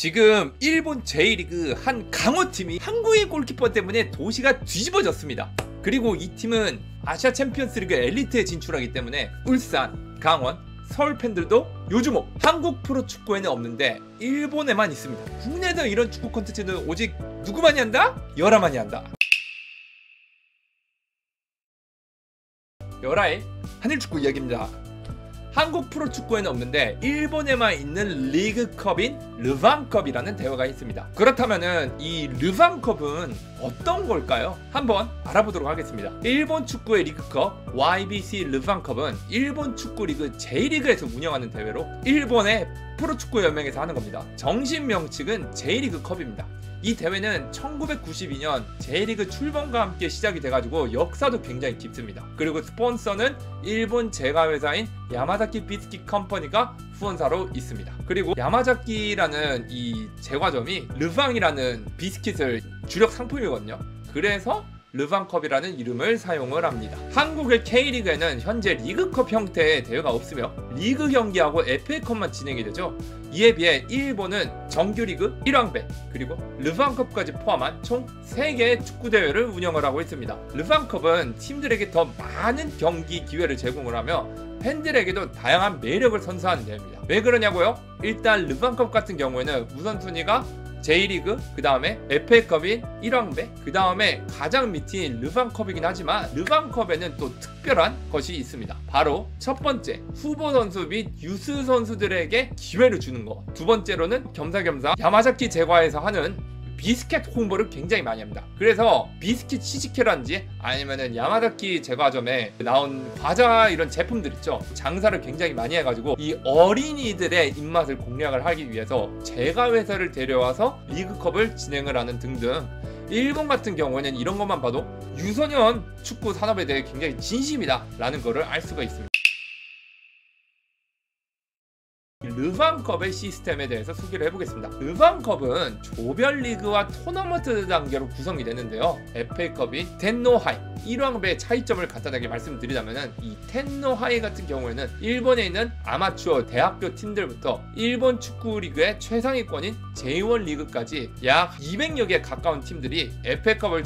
지금 일본 J리그 한 강호팀이 한국인 골키퍼 때문에 도시가 뒤집어졌습니다. 그리고 이 팀은 아시아 챔피언스리그 엘리트에 진출하기 때문에 울산, 강원, 서울 팬들도 요즘 한국 프로축구에는 없는데 일본에만 있습니다. 국내에서 이런 축구 콘텐츠는 오직 누구만이 한다? 열화만이 한다. 열화의 하늘축구 이야기입니다. 한국 프로축구에는 없는데 일본에만 있는 리그컵인 르방컵이라는 대회가 있습니다. 그렇다면은 이 르방컵은 어떤 걸까요? 한번 알아보도록 하겠습니다. 일본 축구의 리그컵 YBC 르방컵은 일본 축구 리그 J리그에서 운영하는 대회로 일본의 프로축구 연맹에서 하는 겁니다. 정식 명칭은 J리그컵입니다. 이 대회는 1992년 J리그 출범과 함께 시작이 돼가지고 역사도 굉장히 깊습니다. 그리고 스폰서는 일본 제과회사인 야마자키 비스킷 컴퍼니가 후원사로 있습니다. 그리고 야마자키라는 이 제과점이 르방이라는 비스킷을 주력 상품이거든요. 그래서 르방컵이라는 이름을 사용을 합니다. 한국의 K리그에는 현재 리그컵 형태의 대회가 없으며 리그 경기하고 FA컵만 진행이 되죠. 이에 비해 일본은 정규리그 1왕배 그리고 르방컵까지 포함한 총 3개의 축구대회를 운영을 하고 있습니다. 르방컵은 팀들에게 더 많은 경기 기회를 제공을 하며 팬들에게도 다양한 매력을 선사하는 대회입니다. 왜 그러냐고요? 일단 르방컵 같은 경우에는 우선순위가 J리그, 그 다음에 FA컵인 1왕배, 그 다음에 가장 밑인 르방컵이긴 하지만 르방컵에는 또 특별한 것이 있습니다. 바로 첫 번째, 후보 선수 및 유스 선수들에게 기회를 주는 거. 두 번째로는 겸사겸사 야마자키 제과에서 하는 비스켓 홍보를 굉장히 많이 합니다. 그래서 비스킷 시식회라든지 아니면은 야마자키 제과점에 나온 과자 이런 제품들 있죠. 장사를 굉장히 많이 해가지고 이 어린이들의 입맛을 공략을 하기 위해서 제과회사를 데려와서 리그컵을 진행을 하는 등등. 일본 같은 경우에는 이런 것만 봐도 유소년 축구 산업에 대해 굉장히 진심이다 라는 거를 알 수가 있습니다. 르방컵의 시스템에 대해서 소개를 해보겠습니다. 르방컵은 조별리그와 토너먼트 단계로 구성이 되는데요. FA컵이 텐노하이 1왕배의 차이점을 간단하게 말씀드리자면 이 텐노하이 같은 경우에는 일본에 있는 아마추어 대학교 팀들부터 일본 축구리그의 최상위권인 J1 리그까지 약 200여 개 가까운 팀들이 FA컵을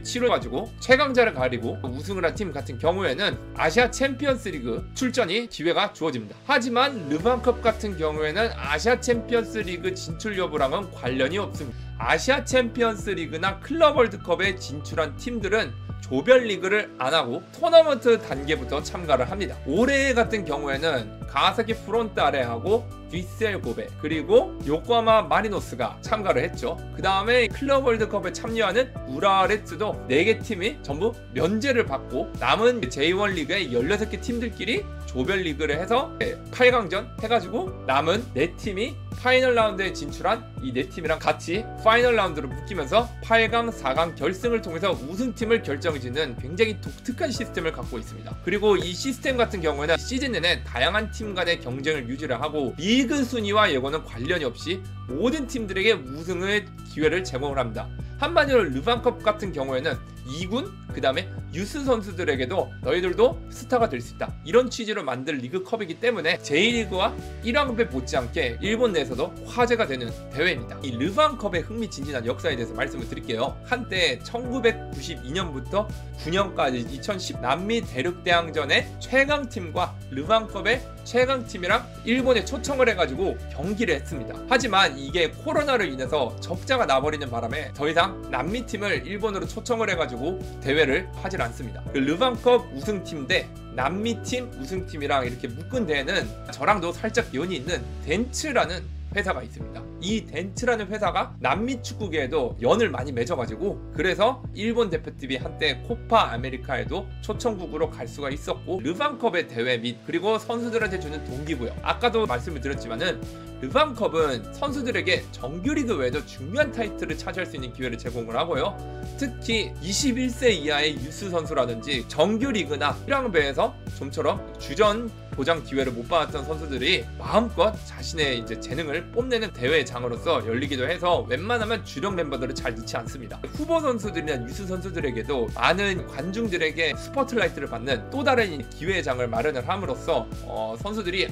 치러가지고 최강자를 가리고 우승을 한 팀 같은 경우에는 아시아 챔피언스 리그 출전이 기회가 주어집니다. 하지만 르방컵 같은 경우에는 아시아 챔피언스 리그 진출 여부랑은 관련이 없습니다. 아시아 챔피언스 리그나 클럽 월드컵에 진출한 팀들은 조별리그를 안하고 토너먼트 단계부터 참가를 합니다. 올해 같은 경우에는 가와사키 프론타레하고 휘셀 고베 그리고 요코하마 마리노스가 참가를 했죠. 그 다음에 클럽 월드컵에 참여하는 우라와 레츠도 4개 팀이 전부 면제를 받고 남은 J1 리그의 16개 팀들끼리 조별리그를 해서 8강전 해가지고 남은 4팀이 파이널 라운드에 진출한 이 4팀이랑 같이 파이널 라운드로 묶이면서 8강, 4강 결승을 통해서 우승팀을 결정짓는 굉장히 독특한 시스템을 갖고 있습니다. 그리고 이 시스템 같은 경우에는 시즌 내내 다양한 팀 간의 경쟁을 유지를 하고 리그 순위와 예고는 관련이 없이 모든 팀들에게 우승의 기회를 제공을 합니다. 한마디로 르방컵 같은 경우에는 2군, 그 다음에 유스 선수들에게도 너희들도 스타가 될 수 있다. 이런 취지로 만든 리그컵이기 때문에 J리그와 1왕배 못지않게 일본 내에서도 화제가 되는 대회입니다. 이 르방컵의 흥미진진한 역사에 대해서 말씀을 드릴게요. 한때 1992년부터 9년까지 2010 남미 대륙대항전의 최강팀과 르방컵의 최강팀이랑 일본에 초청을 해가지고 경기를 했습니다. 하지만 이게 코로나로 인해서 적자가 나버리는 바람에 더 이상 남미팀을 일본으로 초청을 해가지고 대회를 하질 않습니다. 그 르방컵 우승팀 대 남미팀 우승팀이랑 이렇게 묶은 대회는 저랑도 살짝 연이 있는 덴츠라는 회사가 있습니다. 이 덴츠라는 회사가 남미 축구계에도 연을 많이 맺어가지고 그래서 일본 대표팀이 한때 코파 아메리카에도 초청국으로 갈 수가 있었고 르방컵의 대회 및 그리고 선수들한테 주는 동기부여 아까도 말씀을 드렸지만은 르방컵은 선수들에게 정규리그 외에도 중요한 타이틀을 차지할 수 있는 기회를 제공을 하고요. 특히 21세 이하의 유스 선수라든지 정규리그나 1왕배에서 좀처럼 주전 보장 기회를 못 받았던 선수들이 마음껏 자신의 이제 재능을 뽐내는 대회장으로서 열리기도 해서 웬만하면 주력 멤버들을 잘 넣지 않습니다. 후보 선수들이나 유스 선수들에게도 많은 관중들에게 스포트라이트를 받는 또 다른 기회장을 마련을 함으로써 선수들이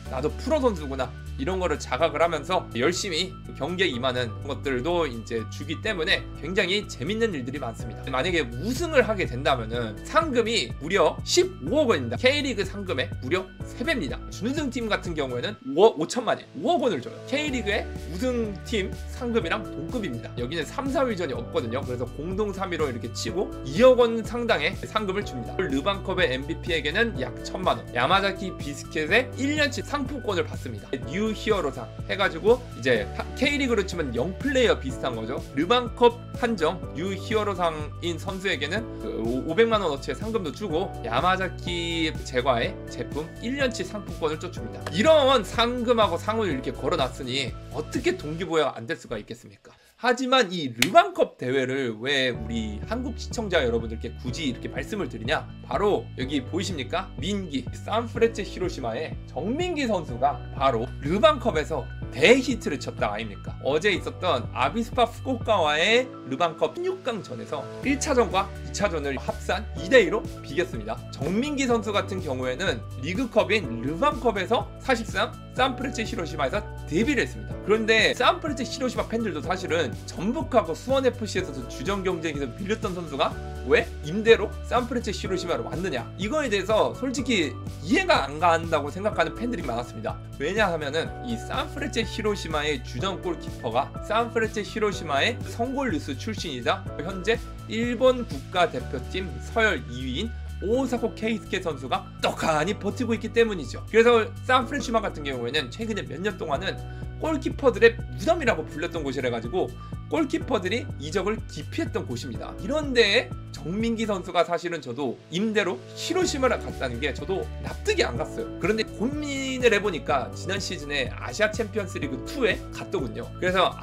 나도 프로 선수구나 이런 거를 자각을 하면서 열심히 경기에 임하는 것들도 이제 주기 때문에 굉장히 재밌는 일들이 많습니다. 만약에 우승을 하게 된다면은 상금이 무려 15억 원입니다. K리그 상금의 무려 3배입니다. 준우승팀 같은 경우에는 5억 5천만에 5억 원을 줘요. K리그의 우승팀 상금이랑 동급입니다. 여기는 3, 4위전이 없거든요. 그래서 공동 3위로 이렇게 치고 2억 원 상당의 상금을 줍니다. 르반컵의 MVP에게는 약 1,000만 원, 야마자키 비스켓의 1년치 상품권을 받습니다. 뉴 히어로상 해가지고 이제 K리그로 치면 0플레이어 비슷한 거죠. 르반컵 한정 뉴 히어로상인 선수에게는 500만 원어치의 상금도 주고 야마자키 제과의 제품 1년치 상품권을 또 줍니다. 이런 상금하고 상을 이렇게 걸어놨으니 어떻게 동기부여가 안 될 수가 있겠습니까? 하지만 이 르반컵 대회를 왜 우리 한국 시청자 여러분들께 굳이 이렇게 말씀을 드리냐? 바로 여기 보이십니까? 민기, 산프레체 히로시마의 정민기 선수가 바로 르반컵에서 대히트를 쳤다 아닙니까? 어제 있었던 아비스파 후쿠오카와의 르반컵 16강전에서 1차전과 2차전을 합산 2대2로 비겼습니다. 정민기 선수 같은 경우에는 리그컵인 르반컵에서 사실상 산프레체 히로시마에서 데뷔를 했습니다. 그런데 산프레체 히로시마 팬들도 사실은 전북하고 수원FC에서도 주전 경쟁에서 밀렸던 선수가 왜 임대로 산프레체 히로시마로 왔느냐, 이거에 대해서 솔직히 이해가 안 간다고 생각하는 팬들이 많았습니다. 왜냐하면은 이 산프레체 히로시마의 주전 골키퍼가 산프레체 히로시마의 성골뉴스 출신이자 현재 일본 국가대표팀 서열 2위인 오사코 케이스케 선수가 떡하니 버티고 있기 때문이죠. 그래서 산프레시마 같은 경우에는 최근에 몇 년 동안은 골키퍼들의 무덤이라고 불렸던 곳이라 가지고 골키퍼들이 이적을 기피했던 곳입니다. 이런데 정민기 선수가 사실은 저도 임대로 히로시마를 갔다는 게 저도 납득이 안 갔어요. 그런데 고민을 해보니까 지난 시즌에 아시아 챔피언스 리그 2에 갔더군요. 그래서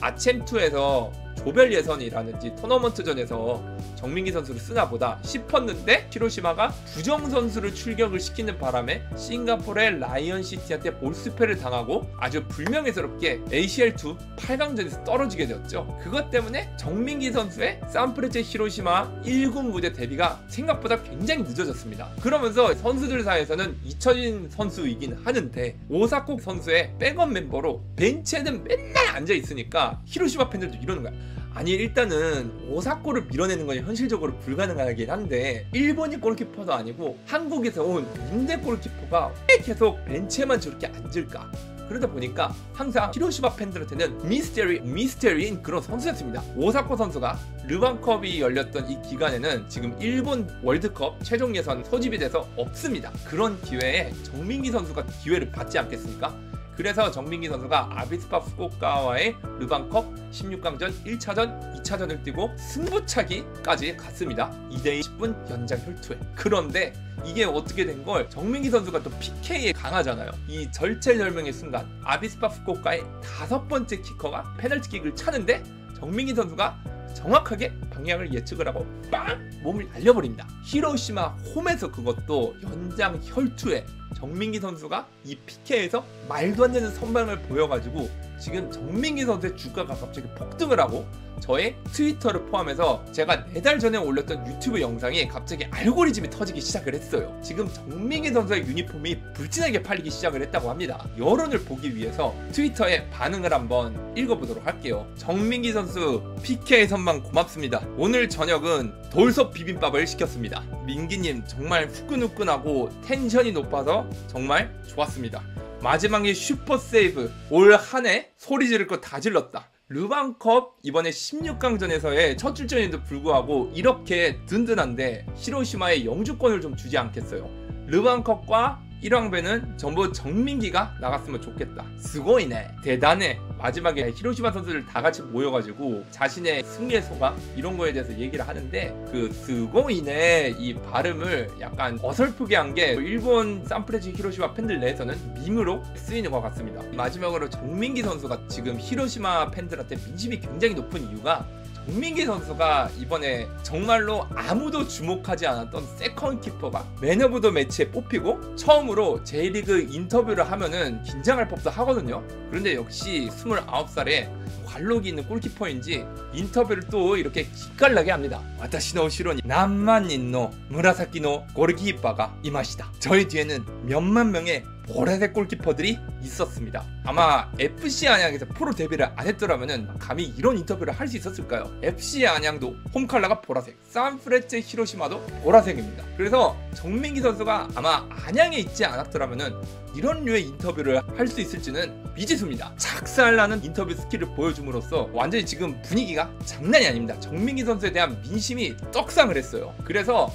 아챔2에서 조별 예선이라든지 토너먼트전에서 정민기 선수를 쓰나 보다 싶었는데 히로시마가 부정 선수를 출격을 시키는 바람에 싱가포르의 라이언시티한테 볼스패를 당하고 아주 불명예스럽게 ACL2 8강전에서 떨어지게 되었죠. 그것 때문에 정민기 선수의 산프레체 히로시마 1군 무대 데뷔가 생각보다 굉장히 늦어졌습니다. 그러면서 선수들 사이에서는 잊혀진 선수이긴 하는데 오사코 선수의 백업 멤버로 벤치에는 맨날 앉아있으니까 히로시마 팬들도 이러는 거야. 아니, 일단은 오사코를 밀어내는 건 현실적으로 불가능하긴 한데 일본인 골키퍼도 아니고 한국에서 온 임대 골키퍼가 왜 계속 벤치에만 저렇게 앉을까? 그러다 보니까 항상 히로시마 팬들한테는 미스테리인 그런 선수였습니다. 오사코 선수가 르반컵이 열렸던 이 기간에는 지금 일본 월드컵 최종 예선 소집이 돼서 없습니다. 그런 기회에 정민기 선수가 기회를 받지 않겠습니까? 그래서 정민기 선수가 아비스파 후쿠오카와의 르반컵 16강전 1차전, 2차전을 뛰고 승부차기까지 갔습니다. 2대2 10분 연장 혈투에. 그런데 이게 어떻게 된 걸, 정민기 선수가 또 PK에 강하잖아요. 이 절체절명의 순간 아비스파 후쿠오카의 5번째 키커가 페널티킥을 차는데 정민기 선수가 정확하게 방향을 예측을 하고 빵! 몸을 날려버립니다. 히로시마 홈에서 그것도 연장 혈투에 정민기 선수가 이 PK에서 말도 안 되는 선방을 보여가지고 지금 정민기 선수의 주가가 갑자기 폭등을 하고 저의 트위터를 포함해서 제가 4달 전에 올렸던 유튜브 영상이 갑자기 알고리즘이 터지기 시작을 했어요. 지금 정민기 선수의 유니폼이 불진하게 팔리기 시작을 했다고 합니다. 여론을 보기 위해서 트위터에 반응을 한번 읽어보도록 할게요. 정민기 선수 PK 선방 고맙습니다. 오늘 저녁은 돌솥 비빔밥을 시켰습니다. 민기님 정말 후끈후끈하고 텐션이 높아서 정말 좋았습니다. 마지막에 슈퍼 세이브, 올 한 해 소리 지를 거 다 질렀다. 르반컵 이번에 16강전에서의 첫 출전에도 불구하고 이렇게 든든한데 히로시마에 영주권을 좀 주지 않겠어요? 르반컵과 1왕배는 전부 정민기가 나갔으면 좋겠다. 스고이네, 대단해. 마지막에 히로시마 선수들 다 같이 모여가지고 자신의 승리의 소감 이런 거에 대해서 얘기를 하는데 그 스고이네 이 발음을 약간 어설프게 한 게 일본 산프레체 히로시마 팬들 내에서는 밈으로 쓰이는 것 같습니다. 마지막으로 정민기 선수가 지금 히로시마 팬들한테 민심이 굉장히 높은 이유가 정민기 선수가 이번에 정말로 아무도 주목하지 않았던 세컨 키퍼가 맨 오브 더 매치에 뽑히고 처음으로 J리그 인터뷰를 하면은 긴장할 법도 하거든요. 그런데 역시 29살에 관록이 있는 골키퍼인지 인터뷰를 또 이렇게 기깔나게 합니다. 와타시노 시로니 남만 인노 무라사키노 골키퍼가 이마시다. 저희 뒤에는 몇만 명의 보라색 골키퍼들이 있었습니다. 아마 FC 안양에서 프로 데뷔를 안 했더라면은 감히 이런 인터뷰를 할 수 있었을까요? FC 안양도 홈 컬러가 보라색, 산프레체 히로시마도 보라색입니다. 그래서 정민기 선수가 아마 안양에 있지 않았더라면은 이런 류의 인터뷰를 할 수 있을지는 미지수입니다. 작살나는 인터뷰 스킬을 보여줌으로써 완전히 지금 분위기가 장난이 아닙니다. 정민기 선수에 대한 민심이 떡상을 했어요. 그래서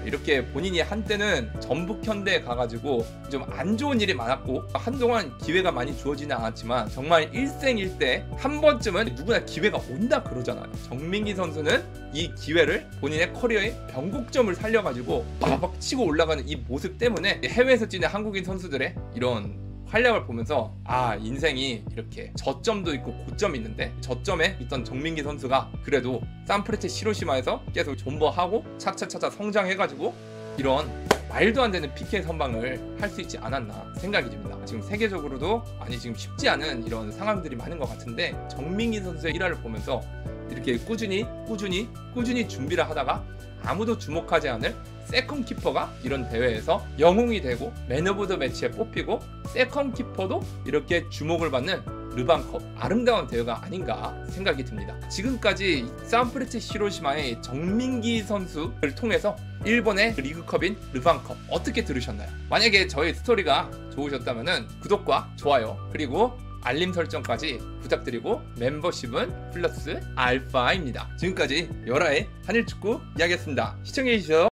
이렇게 본인이 한때는 전북 현대에 가가지고 좀 안 좋은 일이 많았고 한동안 기회가 많이 주어지는 않았지만 정말 일생일대 한 번쯤은 누구나 기회가 온다 그러잖아요. 정민기 선수는 이 기회를 본인의 커리어의 변곡점을 살려가지고 막 치고 올라가는 이 모습 때문에 해외에서 뛰는 한국인 선수들의 이런 활약을 보면서 인생이 이렇게 저점도 있고 고점이 있는데 저점에 있던 정민기 선수가 그래도 산프레체 히로시마에서 계속 존버하고 차차차차 성장해가지고 이런 말도 안 되는 PK 선방을 할 수 있지 않았나 생각이 듭니다. 지금 세계적으로도 지금 쉽지 않은 이런 상황들이 많은 것 같은데 정민기 선수의 일화를 보면서 이렇게 꾸준히 준비를 하다가 아무도 주목하지 않을 세컨 키퍼가 이런 대회에서 영웅이 되고 맨 오브 더 매치에 뽑히고 세컨 키퍼도 이렇게 주목을 받는 르반컵 아름다운 대회가 아닌가 생각이 듭니다. 지금까지 산프레체 히로시마의 정민기 선수를 통해서 일본의 리그컵인 르반컵 어떻게 들으셨나요? 만약에 저희 스토리가 좋으셨다면 구독과 좋아요 그리고 알림 설정까지 부탁드리고 멤버십은 플러스 알파입니다. 지금까지 열아의 한일축구 이야기였습니다. 시청해주셔서